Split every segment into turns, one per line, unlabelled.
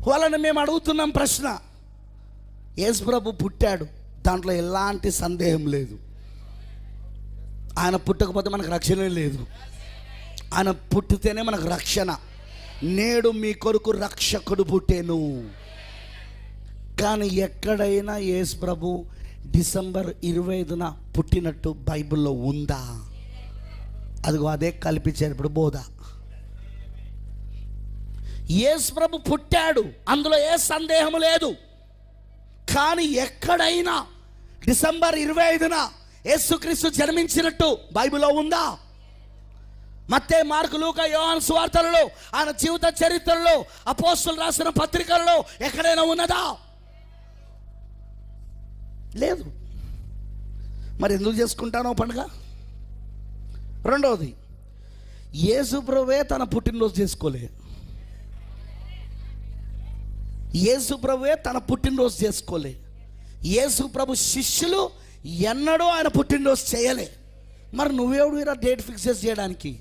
వాళ్ళని మేము అడుగుతున్నాం ప్రశ్న. యేసు ప్రభు పుట్టాడు, దాంట్లో ఎలాంటి సందేహం లేదు. ఆయన పుట్టకపోతే మనకు రక్షణ లేదు. ఆయన పుట్టితేనే మనకు రక్షణ. నేడు మీ కొరకు రక్షకుడు పుట్టేను. కానీ ఎక్కడైనా యేసు ప్రభు డిసెంబర్ 25న పుట్టినట్టు బైబిల్లో ఉందా? అదిగో అదే కల్పించారు ఇప్పుడు బోధ. యేసు ప్రభు పుట్టాడు, అందులో ఏ సందేహం లేదు. కానీ ఎక్కడైనా డిసెంబర్ 25న యేసుక్రీస్తు జన్మించినట్టు బైబిల్లో ఉందా? మత్తయి, మార్కు, లూకా, యోహాను సువార్తలలో, ఆయన జీవిత చరిత్రలో, అపోస్తలులు రాసిన పత్రికలలో ఎక్కడైనా ఉన్నదా? లేదు. మరి ఎందుకు చేసుకుంటానో పండుగ? రెండవది, యేసు ప్రభువే తన పుట్టినరోజు చేసుకోలే. యేసు ప్రభువే తన పుట్టినరోజు చేసుకోలే. యేసు ప్రభు శిష్యులు ఎన్నడూ ఆయన పుట్టినరోజు చేయలే. మరి నువ్వెవడు ఇలా డేట్ ఫిక్స్ చేయడానికి?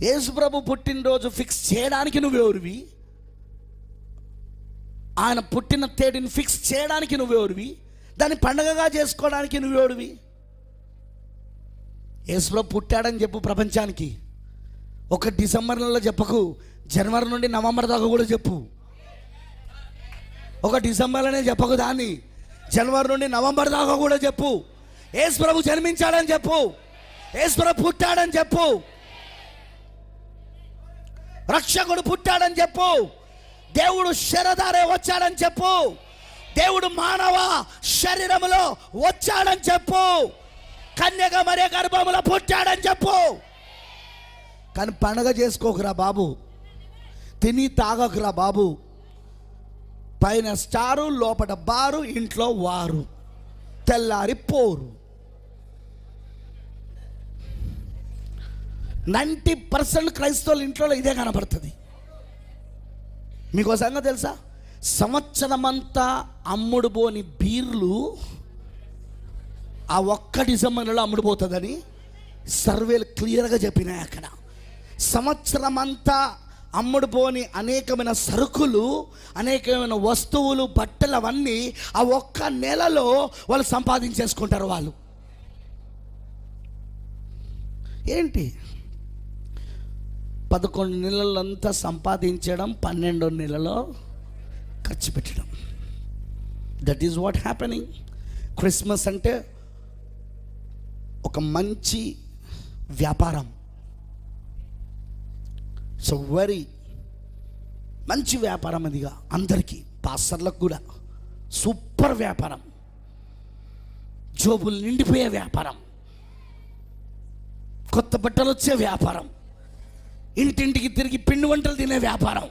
యేసు ప్రభు పుట్టినరోజు ఫిక్స్ చేయడానికి నువ్వెవరివి? ఆయన పుట్టిన తేదీని ఫిక్స్ చేయడానికి నువ్వెవరివి? దాన్ని పండగగా చేసుకోవడానికి నువ్వెవరివి? యేసు ప్రభు పుట్టాడని చెప్పు ప్రపంచానికి. ఒక డిసెంబర్ నెలలో చెప్పకు, జనవరి నుండి నవంబర్ దాకా కూడా చెప్పు. ఒక డిసెంబర్లోనే చెప్పకు, దాన్ని జనవరి నుండి నవంబర్ దాకా కూడా చెప్పు. యేసు ప్రభు జన్మించాడని చెప్పు, యేసు ప్రభు పుట్టాడని చెప్పు, రక్షకుడు పుట్టాడని చెప్పు, దేవుడు శరధారే వచ్చాడని చెప్పు, దేవుడు మానవ శరీరములో వచ్చాడని చెప్పు, కన్యక మరియ గర్భములో పుట్టాడని చెప్పు. కానీ పండగ చేసుకోకురా బాబు, తిని తాగకురా బాబు. పైన స్టారు, లోపల బారు, ఇంట్లో వారు, తెల్లారి పోరు. 90% క్రైస్తవుల ఇంట్లో ఇదే కనబడుతుంది. మీకు ఒక సంగతి తెలుసా? సంవత్సరమంతా అమ్ముడు పోని బీర్లు ఆ ఒక్క డిసెంబర్లో అమ్ముడుపోతుందని సర్వేలు క్లియర్గా చెప్పినాయి. అక్కడ సంవత్సరం అంతా అమ్ముడు పోని అనేకమైన సరుకులు, అనేకమైన వస్తువులు, బట్టలు, అవన్నీ ఆ ఒక్క నెలలో వాళ్ళు సంపాదించేసుకుంటారు. వాళ్ళు ఏంటి 11 నెలలంతా సంపాదించడం, 12వ నెలలో ఖర్చు పెట్టడం. That is what happening. Christmas అంటే ఒక మంచి వ్యాపారం. సో వెరీ మంచి వ్యాపారం అదిగా, అందరికీ, పాస్టర్లకు కూడా సూపర్ వ్యాపారం, జోబులు నిండిపోయే వ్యాపారం, కొత్త బట్టలు వచ్చే వ్యాపారం, ఇంటింటికి తిరిగి పిండి వంటలు తినే వ్యాపారం.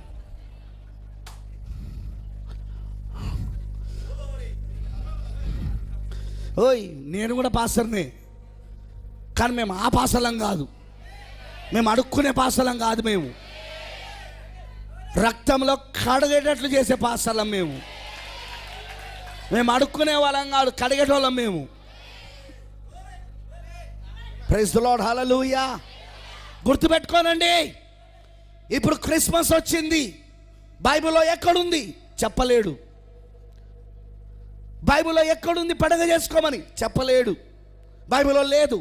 ఓయ్, నేను కూడా పాస్టర్నే, కానీ మేము ఆ పాసలం కాదు, మేము అడుక్కునే పాసలం కాదు, మేము రక్తంలో కడిగేటట్లు చేసే పాసలం. మేము అడుక్కునే వాళ్ళం కాదు, కడిగేటోళ్ళం మేము. ప్రైజ్ ది లార్డ్, హల్లెలూయా. గుర్తుపెట్టుకోనండి, ఇప్పుడు క్రిస్మస్ వచ్చింది. బైబిల్లో ఎక్కడుంది? చెప్పలేడు. బైబిల్లో ఎక్కడుంది పండుగ చేసుకోమని? చెప్పలేడు. బైబిల్లో లేదు.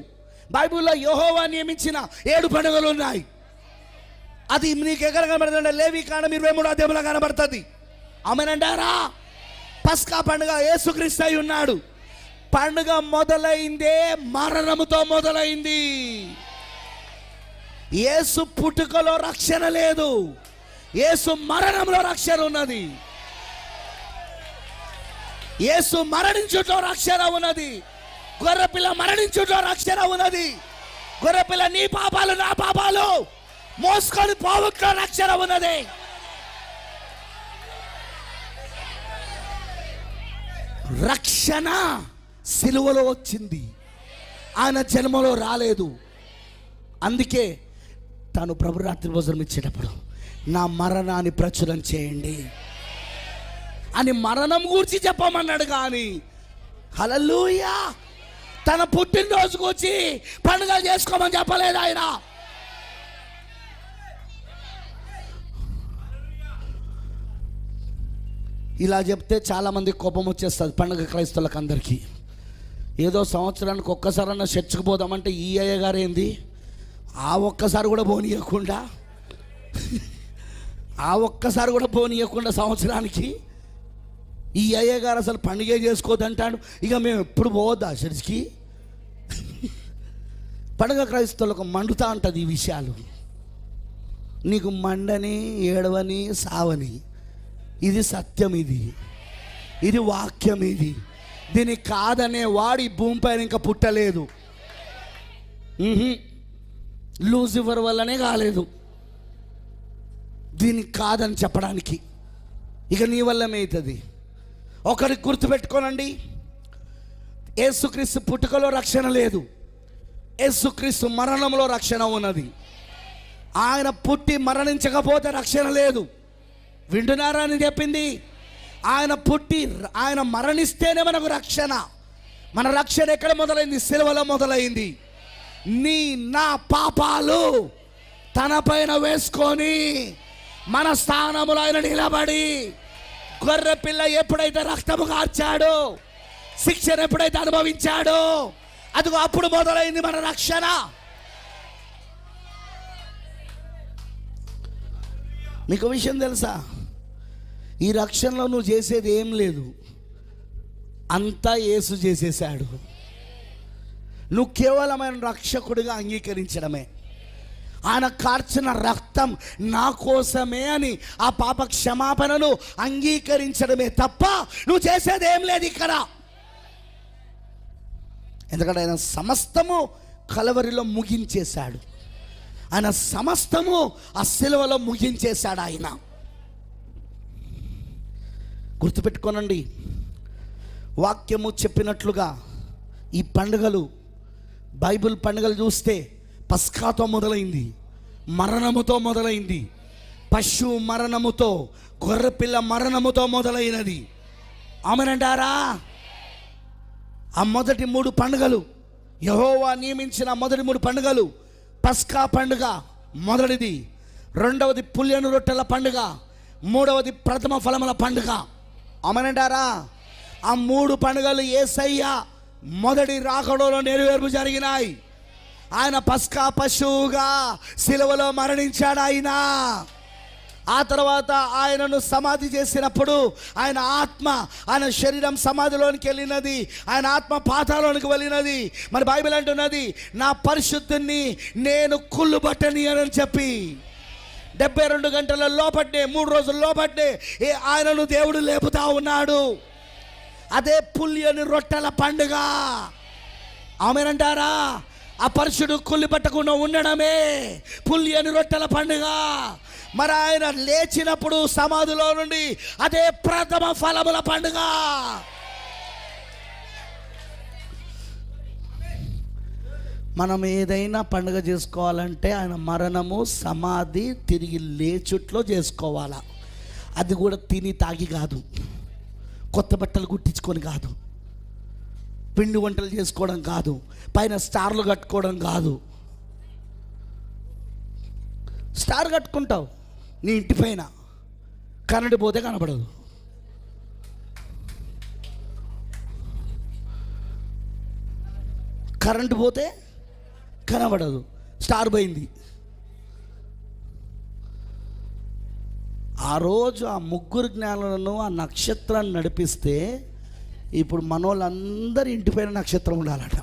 బైబిల్లో యెహోవా నియమించిన 7 పండుగలు ఉన్నాయి. అది నీకు ఎక్కడ కనబడుతుంది? లేవికాండం 23వ అధ్యాయంలో కనబడుతుంది. ఆమేనంటారా? పస్కా పండుగ యేసుక్రీస్తు అయి ఉన్నాడు. పండుగ మొదలైందే మరణముతో మొదలైంది. యేసు పుట్టుకలో రక్షణ లేదు, యేసు మరణంలో రక్షణ ఉన్నది. యేసు మరణించుటలో రక్షణ ఉన్నది. గొర్రెపిల్ల మరణించుటలో రక్షణ ఉన్నది. గొర్రెపిల్ల నీ పాపాలు నా పాపాలు మోసుకొని పోవుట్లో రక్షణ ఉన్నది. రక్షణ సిలువలో వచ్చింది, ఆయన జన్మలో రాలేదు. అందుకే తాను ప్రభు రాత్రి భోజనం ఇచ్చేటప్పుడు నా మరణాన్ని ప్రచురం చేయండి అని మరణం గురించి చెప్పమన్నాడు. కానీ హల్లెలూయా, తన పుట్టినరోజు గురించి పండుగ చేసుకోమని చెప్పలేదు ఆయన. ఇలా చెప్తే చాలామంది కోపం వచ్చేస్తుంది పండుగ క్రైస్తవులకు అందరికీ. ఏదో సంవత్సరానికి ఒక్కసారన్నా చర్చికి పోదామంటే ఈ అయ్య గారు ఏంది ఆ ఒక్కసారి కూడా పోనీయకుండా సంవత్సరానికి ఈ అయ్య గారు అసలు పండుగ చేసుకోవద్దంటాడు. ఇక మేము ఎప్పుడు పోవద్దా చర్చికి? పండుగ క్రైస్తవులకు మండుతా ఉంటుంది ఈ విషయాలు. నీకు మండని, ఏడవని, సావని, ఇది సత్యం, ఇది వాక్యం. దీన్ని కాదనే వాడు ఈ భూమిపైన ఇంకా పుట్టలేదు. లూసిఫర్ వల్లనే కాలేదు దీనికి కాదని చెప్పడానికి. ఇక నీ వల్ల ఏమవుతుంది? ఒకరికి గుర్తుపెట్టుకోనండి, యేసుక్రీస్తు పుట్టుకలో రక్షణ లేదు, యేసుక్రీస్తు మరణంలో రక్షణ ఉన్నది. ఆయన పుట్టి మరణించకపోతే రక్షణ లేదు. వింటున్నారా అని చెప్పింది? ఆయన మరణిస్తేనే మనకు రక్షణ. మన రక్షణ ఎక్కడ మొదలైంది? సిలువలో మొదలైంది. నా పాపాలు తన పైన వేసుకొని మన స్థానములో ఆయన నిలబడి, గొర్రె పిల్ల ఎప్పుడైతే రక్తము కార్చాడో, శిక్షను ఎప్పుడైతే అనుభవించాడో, అదిగో అప్పుడు మొదలైంది మన రక్షణ. మీకు విషయం తెలుసా? ఈ రక్షణలో నువ్వు చేసేది ఏం లేదు, అంతా యేసు చేసేసాడు. నువ్వు కేవలం ఆయన రక్షకుడిగా అంగీకరించడమే. ఆయన కార్చిన రక్తం నా కోసమే అని ఆ పాప క్షమాపణను అంగీకరించడమే తప్ప నువ్వు చేసేది ఏం లేదు ఇక్కడ. ఎందుకంటే ఆయన సమస్తము కలవరిలో ముగించేశాడు. ఆయన సమస్తము ఆ సిలువలో ముగించేశాడు. ఆయన గుర్తుపెట్టుకోనండి, వాక్యము చెప్పినట్లుగా ఈ పండుగలు, బైబిల్ పండుగలు చూస్తే పస్కాతో మొదలైంది, మరణముతో మొదలైంది, పశువు మరణముతో, గొర్రెపిల్ల మరణముతో మొదలైనది. ఆమెనంటారా? ఆ మొదటి 3 పండుగలు, యెహోవా నియమించిన మొదటి 3 పండుగలు, పస్కా పండుగ మొదటిది, రెండవది పులియను రొట్టెల పండుగ, మూడవది ప్రథమ ఫలముల పండుగ. ఆమెనంటారా? ఆ 3 పండుగలు యేసయ్య మొదటి రాకడలో నెరవేర్పు జరిగినాయి. ఆయన పస్కా పశువుగా సిలువలో మరణించాడు. ఆ తర్వాత ఆయనను సమాధి చేసినప్పుడు ఆయన ఆత్మ, ఆయన శరీరం సమాధిలోనికి వెళ్ళినది, ఆయన ఆత్మ పాతాళంలోనికి వెళ్ళినది. మరి బైబిల్ అంటున్నది, నా పరిశుద్ధుని నేను కుళ్ళుబట్టని అని చెప్పి 72 గంటల లోపట్నే, 3 రోజుల లోపట్నే ఆయనను దేవుడు లేపుతా ఉన్నాడు. అదే పులియని రొట్టెల పండుగ. ఆమెనంటారా? ఆ పరుషుడు కుళ్ళి పట్టకుండా ఉండడమే పులియని రొట్టెల పండుగ. మరి ఆయన లేచినప్పుడు సమాధిలో నుండి అదే ప్రథమ ఫలముల పండుగ. మనం ఏదైనా పండుగ చేసుకోవాలంటే ఆయన మరణము, సమాధి, తిరిగి లేచుట్లో చేసుకోవాలా. అది కూడా తిని తాగి కాదు, కొత్త బట్టలు కుట్టించుకొని కాదు, పిండి వంటలు చేసుకోవడం కాదు, పైన స్టార్లు కట్టుకోవడం కాదు. స్టార్ కట్టుకుంటావు నీ ఇంటి పైన, కరెంటు పోతే కనపడదు. కరెంటు పోతే కనబడదు, స్టార్ పోయింది. ఆ రోజు ఆ 3 జ్ఞానులను ఆ నక్షత్రాన్ని నడిపిస్తే ఇప్పుడు మనోళ్ళందరి ఇంటిపైన నక్షత్రం ఉండాలట.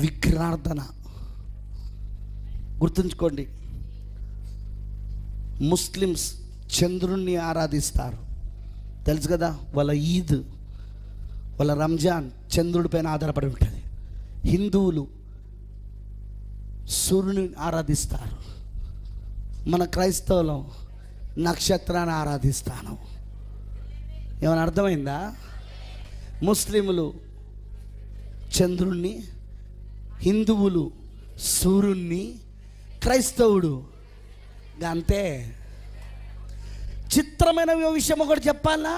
విఘ్నార్థన గుర్తుంచుకోండి. ముస్లిమ్స్ చంద్రుణ్ణి ఆరాధిస్తారు, తెలుసు కదా. వాళ్ళ ఈద్, వాళ్ళ రంజాన్ చంద్రుడి పైన ఆధారపడి ఉంటుంది. హిందువులు సూర్యుని ఆరాధిస్తారు. మన క్రైస్తవులు నక్షత్రాన్ని ఆరాధిస్తాను. ఏమైనా అర్థమైందా? ముస్లింలు చంద్రుణ్ణి, హిందువులు సూర్యుణ్ణి, క్రైస్తవుడు అంతే. చిత్రమైన విషయం ఒకటి చెప్పాలా?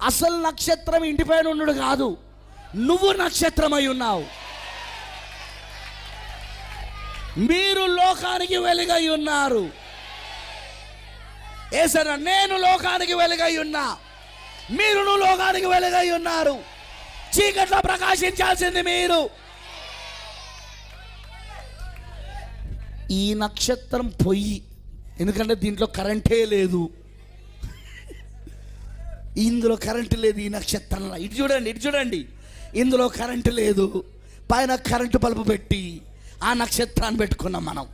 అసలు నక్షత్రం ఇంటిపైన ఉన్నాడు కాదు, నువ్వు నక్షత్రమై ఉన్నావు. మీరు లోకానికి వెలుగై ఉన్నారు. ఏసన్న నేను లోకానికి వెలుగై ఉన్నా, మీరును లోకానికి వెలుగై ఉన్నారు. చీకట్లో ప్రకాశించాల్సింది మీరు. ఈ నక్షత్రం పొయ్యి, ఎందుకంటే దీంట్లో కరెంటే లేదు. ఇందులో కరెంటు లేదు. ఈ నక్షత్రంలో ఇటు చూడండి, ఇందులో కరెంటు లేదు. పైన కరెంటు బల్బు పెట్టి ఆ నక్షత్రాన్ని పెట్టుకున్నాం మనం.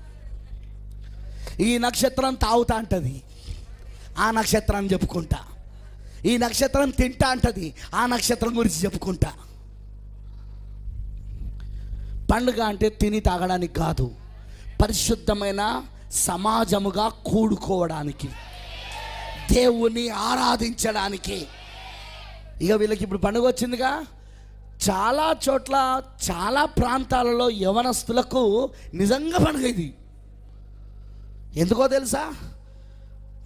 ఈ నక్షత్రం తాగుతా అంటది, ఆ నక్షత్రాన్ని చెప్పుకుంటా. ఈ నక్షత్రం తింటా అంటది, ఆ నక్షత్రం గురించి చెప్పుకుంటా. పండుగ అంటే తిని తాగడానికి కాదు, పరిశుద్ధమైన సమాజముగా కూడుకోవడానికి, దేవుణ్ణి ఆరాధించడానికి. ఇక వీళ్ళకి ఇప్పుడు పండుగ వచ్చిందిగా. చాలా చోట్ల, చాలా ప్రాంతాలలో యవనస్తులకు నిజంగా పండుగ ఇది. ఎందుకో తెలుసా?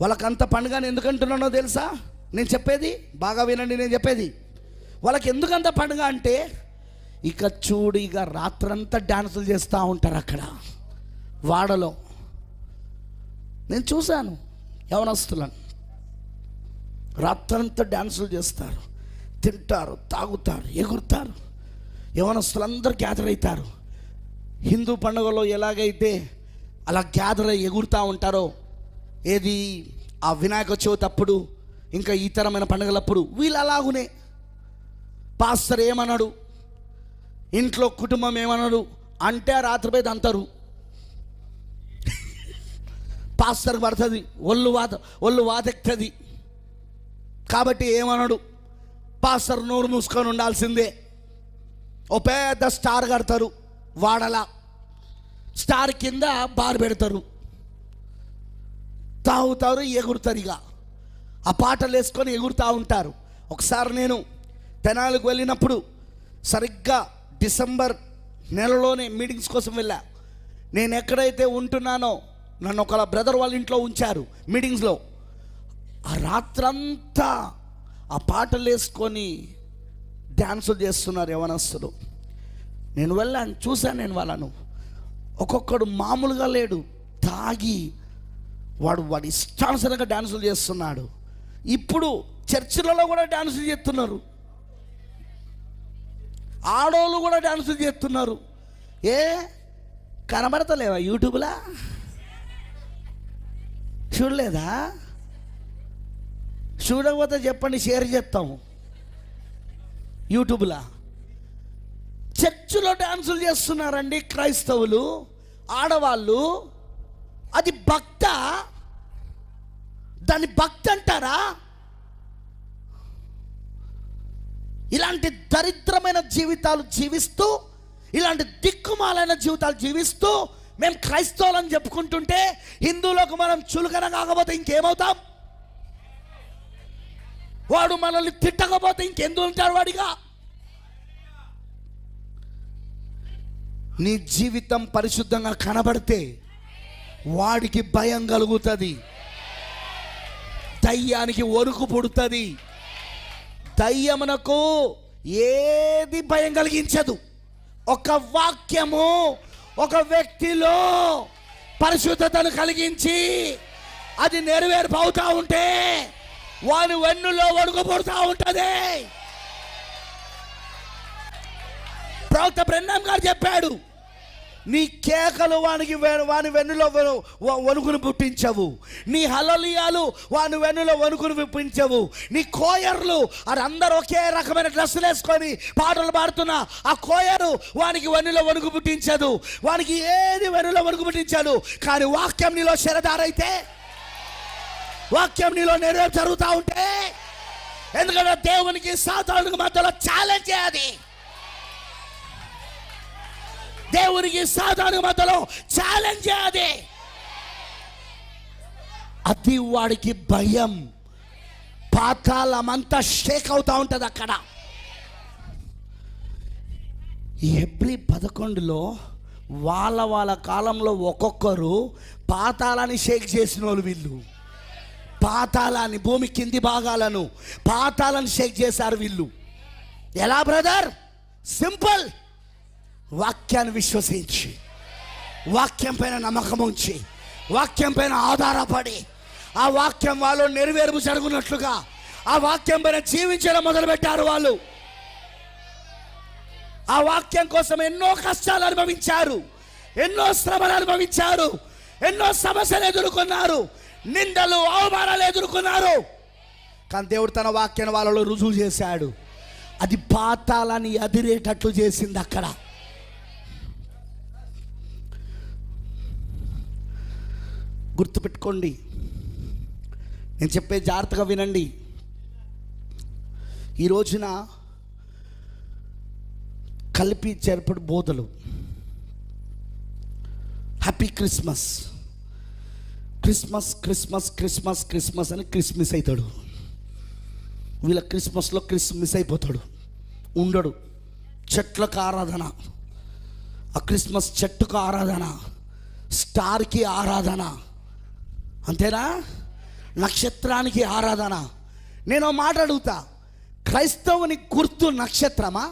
వాళ్ళకంత పండుగని ఎందుకంటున్నానో తెలుసా? నేను చెప్పేది బాగా వినండి. నేను చెప్పేది వాళ్ళకి ఎందుకంత పండుగ అంటే, ఇక చూడు, ఇక రాత్రంతా డ్యాన్సులు చేస్తూ ఉంటారు అక్కడ వాడలో. నేను చూశాను యవనస్తులను, రాత్రంతా డ్యాన్సులు చేస్తారు, తింటారు, తాగుతారు, ఎగురుతారు. యవనస్తులందరూ గ్యాదర్ అవుతారు. హిందూ పండుగలో ఎలాగైతే అలా గ్యాదర్ అయ్యి ఎగురుతూ ఉంటారో, ఏది ఆ వినాయక చవితి అప్పుడు, ఇంకా ఇతరమైన పండుగలప్పుడు వీళ్ళు అలాగునే. పాస్టర్ ఏమన్నాడు, ఇంట్లో కుటుంబం ఏమన్నాడు అంటే రాత్రిపోయి అంటారు. పాస్టర్కి పడుతుంది, ఒళ్ళు వాదెక్కుతుంది. కాబట్టి ఏమన్నాడు, పాస్టర్ నోరు మూసుకొని ఉండాల్సిందే. ఓ పెద్ద స్టార్ కడతారు వాడలా, స్టార్ కింద బార్ పెడతారు, తాగుతారు, ఎగురుతారు. ఇక ఆ పాటలు వేసుకొని ఎగురుతూ ఉంటారు. ఒకసారి నేను తెనాలికి వెళ్ళినప్పుడు సరిగ్గా డిసెంబర్ నెలలోనే మీటింగ్స్ కోసం వెళ్ళా. నేను ఎక్కడైతే ఉంటున్నానో నన్ను ఒక బ్రదర్ వాళ్ళ ఇంట్లో ఉంచారు మీటింగ్స్లో. ఆ రాత్రంతా ఆ పాటలు వేసుకొని డ్యాన్సులు చేస్తున్నారు యవనస్తులు. నేను వెళ్ళాను, చూశాను నేను వాళ్ళను. ఒక్కొక్కడు మామూలుగా లేడు, తాగి వాడు ఇష్టానుసారంగా డ్యాన్సులు చేస్తున్నాడు. ఇప్పుడు చర్చిలలో కూడా డ్యాన్సులు చేస్తున్నారు, ఆడోళ్ళు కూడా డ్యాన్సులు చేస్తున్నారు. ఏ కనబడతలేవా యూట్యూబ్లా? చూడలేదా? చూడకపోతే చెప్పండి, షేర్ చేస్తాము యూట్యూబ్లా. చర్చిలో డ్యాన్సులు చేస్తున్నారండి క్రైస్తవులు, ఆడవాళ్ళు. అది భక్త? దాన్ని భక్తి అంటారా? ఇలాంటి దరిద్రమైన జీవితాలు జీవిస్తూ, ఇలాంటి దిక్కుమాలైన జీవితాలు జీవిస్తూ మేము క్రైస్తవులని చెప్పుకుంటుంటే, హిందువులకు మనం చులకన కాకపోతే ఇంకేమవుతాం? వాడు మనల్ని తిట్టకపోతే ఇంకెందుకు ఉంటాడు వాడిగా? నీ జీవితం పరిశుద్ధంగా కనబడితే వాడికి భయం కలుగుతుంది, దయ్యానికి వణుకు పుడుతుంది. దయ్యమునకు ఏది భయం కలిగించదు. ఒక వాక్యము ఒక వ్యక్తిలో పరిశుద్ధతను కలిగించి అది నెరవేర్పవుతా ఉంటే వాని వెన్నులో వణుకు పుడుతూ ఉంటుంది. ప్రవక్త బ్రహ్మం గారు చెప్పాడు, నీ కేకలు వాని వెన్నులో వణుకును పుట్టించవు, నీ హల్లెలూయాలు వాని వెన్నులో వణుకును పుట్టించవు, నీ కోయర్లు అది అందరూ ఒకే రకమైన డ్రెస్సులు వేసుకొని పాటలు పాడుతున్నా ఆ కోయరు వానికి వెన్నులో వణుకు పుట్టించదు, వానికి ఏది వెన్నులో వణుకు పుట్టించదు. కానీ వాక్యం నీలో శరదారైతే, వాక్యం నీలో నెరవేరు జరుగుతూ ఉంటే, ఎందుకంటే దేవునికి సాతానునికి మధ్యలో ఛాలెంజ్ చేయాలి. దేవునికి సాతాను మధ్యలో ఛాలెంజ్ చేయాలి. అది వాడికి భయం. పాతాళమంతా షేక్ అవుతా ఉంటుంది అక్కడ. ఎబ్రి 11లో వాళ్ళ కాలంలో ఒక్కొక్కరు పాతాళాన్ని షేక్ చేసిన వాళ్ళు. వీళ్ళు పాతాళాన్ని, భూమి కింది భాగాలను, పాతాళాన్ని షేక్ చేశారు వీళ్ళు. ఎలా బ్రదర్? సింపుల్. వాక్యాన్ని విశ్వసించి, వాక్యం పైన నమ్మకం ఉంచి, వాక్యం పైన ఆధారపడి, ఆ వాక్యం వాళ్ళు నెరవేర్పు జరుగునట్లుగా ఆ వాక్యం పైన జీవించడం మొదలుపెట్టారు. వాళ్ళు ఆ వాక్యం కోసం ఎన్నో కష్టాలు అనుభవించారు, ఎన్నో శ్రమలు అనుభవించారు, ఎన్నో సమస్యలు ఎదుర్కొన్నారు, నిందలు అవమానాలు ఎదుర్కొన్నారు. కానీ దేవుడు తన వాక్యాన్ని వాళ్ళలో రుజువు చేశాడు. అది పాతాళాన్ని అదిరేటట్లు చేసింది. అక్కడ గుర్తుపెట్టుకోండి, నేను చెప్పే జాగ్రత్తగా వినండి. ఈ రోజున కలిపి చేర్పడి బోధలు, happy Christmas Christmas Christmas Christmas Christmas అని క్రిస్మస్ అవుతాడు. వీళ్ళ క్రిస్మస్లో క్రిస్మస్ అయిపోతాడు, ఉండడు. చెట్లకు ఆరాధన, ఆ క్రిస్మస్ చెట్టుకు ఆరాధన, స్టార్కి ఆరాధన, అంతేనా? నక్షత్రానికి ఆరాధన. నేను మాట అడుగుతా, క్రైస్తవుని గుర్తు నక్షత్రమా?